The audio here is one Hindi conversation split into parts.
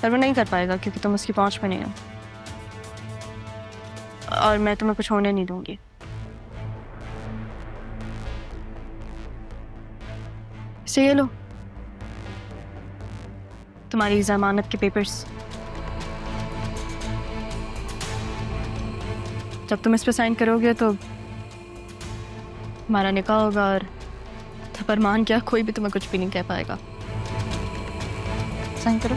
पर वो नहीं कर पाएगा क्योंकि तुम उसकी पहुंच में नहीं हो, और मैं तुम्हें कुछ होने नहीं दूंगी। इसे ये लो, तुम्हारी जमानत के पेपर्स। जब तुम इस पे साइन करोगे तो हमारा निकाह होगा, और फरमान क्या, कोई भी तुम्हें कुछ भी नहीं कह पाएगा। साइन करो।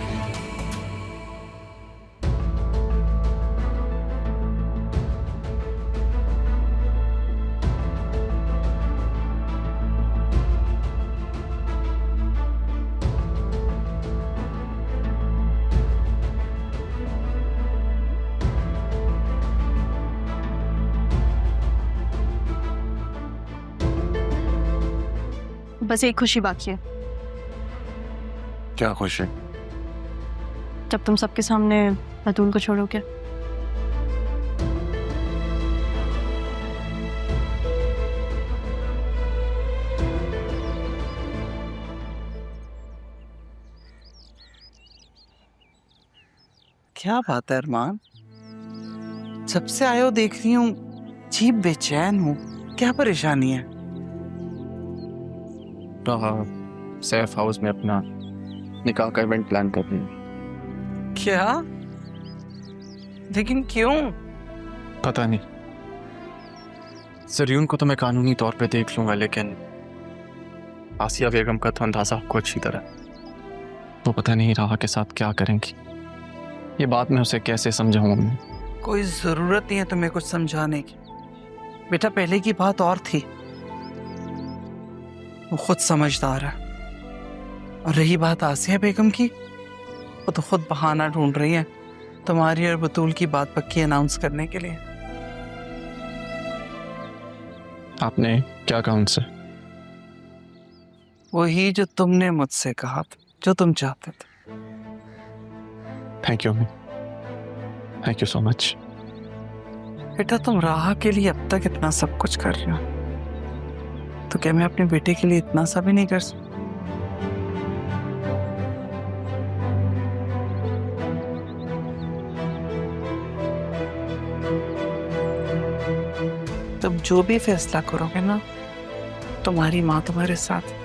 बस एक खुशी बाकी है। क्या खुशी? जब तुम सबके सामने बतूल को छोड़ोगे। क्या बात है अरमान, जब से आए हो देख रही हूँ अजीब बेचैन हूँ, क्या परेशानी है? सैफ हाउस में अपना निकाह का इवेंट प्लान कर रही हूँ। क्या? लेकिन क्यों? पता नहीं, जरियून को तो मैं कानूनी तौर पे देख लूंगा, लेकिन आसिया बेगम का तो अंदाजा आपको अच्छी तरह। वो पता नहीं राहा के साथ क्या करेंगी। ये बात मैं उसे कैसे समझाऊं? कोई जरूरत नहीं है तुम्हें कुछ समझाने की बेटा, पहले की बात और थी। वो खुद समझदार है। और रही बात आसिया बेगम की, वो तो खुद बहाना ढूंढ रही है तुम्हारी और बतूल की बात पक्की अनाउंस करने के लिए। आपने क्या कहा उनसे? वही जो तुमने मुझसे कहा था, जो तुम चाहते थे। Thank you, thank you so much. बेटा तुम राहा के लिए अब तक इतना सब कुछ कर रहे हो, तो क्या मैं अपने बेटे के लिए इतना सा भी नहीं कर सकता? तब जो भी फैसला करोगे ना, तुम्हारी माँ तुम्हारे साथ।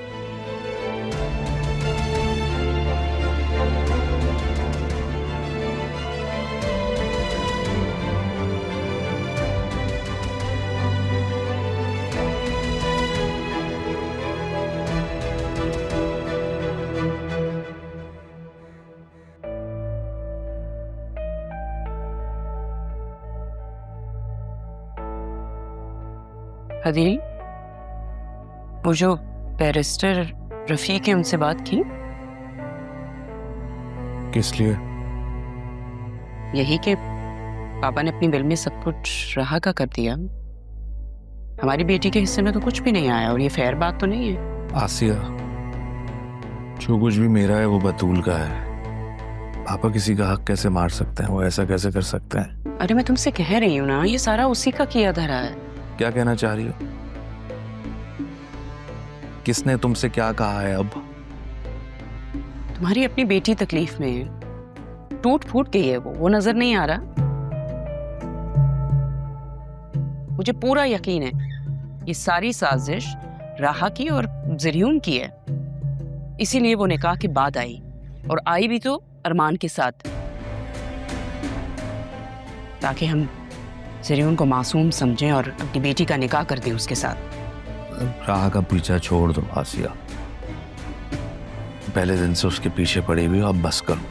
हदील, वो जो बैरिस्टर रफीक है उनसे बात की? किस लिए? यही कि पापा ने अपनी बिल में सब कुछ राहा का कर दिया। हमारी बेटी के हिस्से में तो कुछ भी नहीं आया, और ये फेयर बात तो नहीं है। आसिया, जो कुछ भी मेरा है वो बतूल का है। पापा किसी का हक कैसे मार सकते हैं? वो ऐसा कैसे कर सकते हैं? अरे मैं तुमसे कह रही हूँ ना, ये सारा उसी का किया धरा है। क्या कहना चाह रही हो? किसने तुमसे क्या कहा है? अब तुम्हारी अपनी बेटी तकलीफ में है, टूट फूट गई है वो नजर नहीं आ रहा? मुझे पूरा यकीन है ये सारी साजिश राहा की और जरियून की है। इसीलिए वो निकाह के बाद आई, और आई भी तो अरमान के साथ, ताकि हम जरियून को मासूम समझें और अपनी बेटी का निकाह कर दें उसके साथ। राह का पीछा छोड़ दो आसिया, पहले दिन से उसके पीछे पड़ी हुई हो, अब बस करो।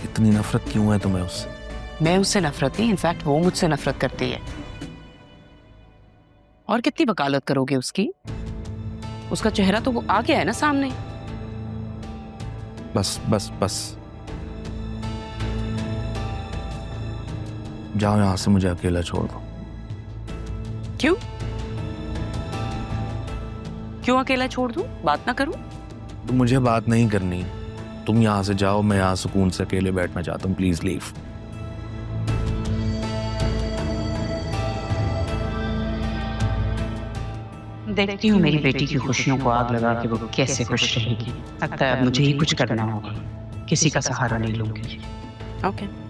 इतनी नफरत क्यों है तुम्हें उससे? मैं उससे नफरत नहीं, इनफैक्ट वो मुझसे नफरत करती है। और कितनी वकालत करोगे उसकी? उसका चेहरा तो वो आ गया है ना सामने। बस बस बस, जाओ यहां से, मुझे अकेला छोड़ दो। क्यों क्यों अकेला छोड़ दूं? बात ना करूं? तो मुझे बात नहीं करनी, तुम यहां से जाओ, मैं यहां सुकून से अकेले बैठना चाहता हूँ। Please leave. देखती हूँ मेरी बेटी की खुशियों को आग लगा के वो कैसे खुश रहेगी। लगता है अब मुझे ही कुछ करना होगा, किसी का सहारा नहीं लूंगी। ओके।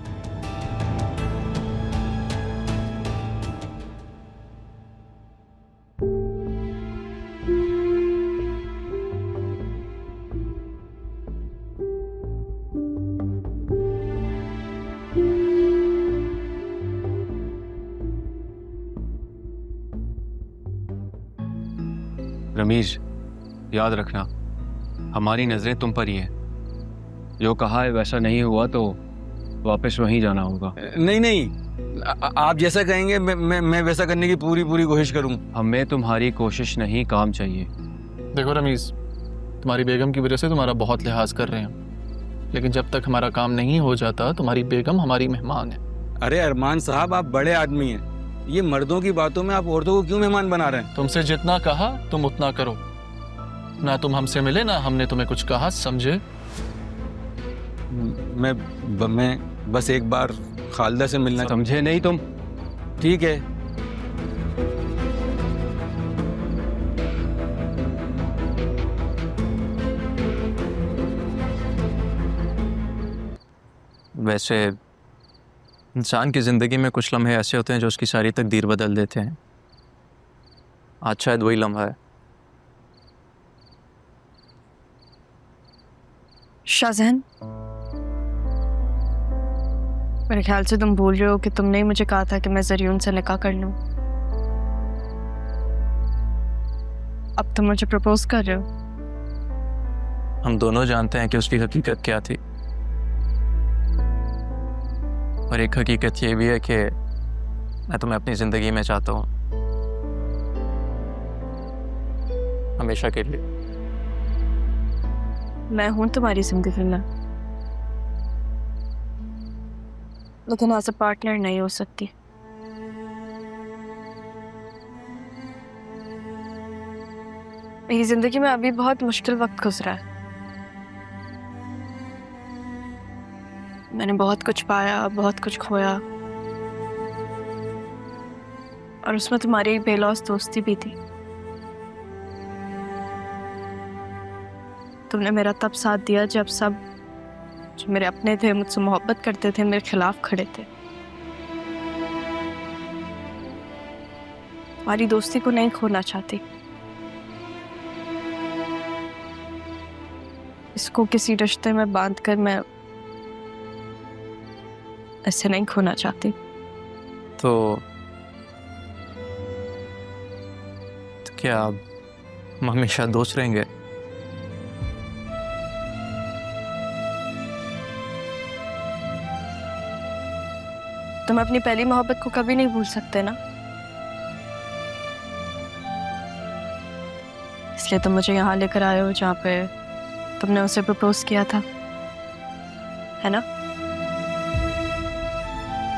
रमीज, याद रखना हमारी नजरें तुम पर ही है। जो कहा है वैसा नहीं हुआ तो वापस वहीं जाना होगा। नहीं नहीं, आप जैसा कहेंगे मैं वैसा करने की पूरी कोशिश करूंगा। हमें तुम्हारी कोशिश नहीं, काम चाहिए। देखो रमीज, तुम्हारी बेगम की वजह से तुम्हारा बहुत लिहाज कर रहे हैं, लेकिन जब तक हमारा काम नहीं हो जाता तुम्हारी बेगम हमारी मेहमान है। अरे अरमान साहब, आप बड़े आदमी हैं, ये मर्दों की बातों में आप औरतों को क्यों मेहमान बना रहे हैं? तुमसे जितना कहा तुम उतना करो। ना तुम हमसे मिले ना हमने तुम्हें कुछ कहा, समझे? मैं बस एक बार खालिदा से मिलना। समझे नहीं तुम? ठीक है। वैसे इंसान की ज़िंदगी में कुछ लम्हे ऐसे होते हैं जो उसकी सारी तकदीर बदल देते हैं। आज शायद वही लम्हा है। शाहजहान, मेरे ख्याल से तुम बोल रहे हो कि तुमने ही मुझे कहा था कि मैं ज़रियून से निकाह कर लूं। अब तुम मुझे प्रपोज कर रहे हो। हम दोनों जानते हैं कि उसकी हकीकत क्या थी, और एक हकीकत ये भी है कि मैं तुम्हें अपनी ज़िंदगी में चाहता हूँ, हमेशा के लिए। मैं हूं तुम्हारी जिंदगी में, लेकिन एज अ पार्टनर नहीं हो सकती। मेरी जिंदगी में अभी बहुत मुश्किल वक्त गुजरा है। मैंने बहुत कुछ पाया, बहुत कुछ खोया, और उसमें तुम्हारी एक बेलौस दोस्ती भी थी। तुमने मेरा तब साथ दिया जब सब जो मेरे अपने थे, मुझसे मोहब्बत करते थे, मेरे खिलाफ खड़े थे। तुम्हारी दोस्ती को नहीं खोना चाहती, इसको किसी रिश्ते में बांधकर मैं ऐसे नहीं खोना चाहती। तो क्या अब हम हमेशा दोस्त रहेंगे? तुम अपनी पहली मोहब्बत को कभी नहीं भूल सकते ना, इसलिए तुम मुझे यहाँ लेकर आए हो जहाँ पे तुमने उसे प्रपोज किया था, है ना?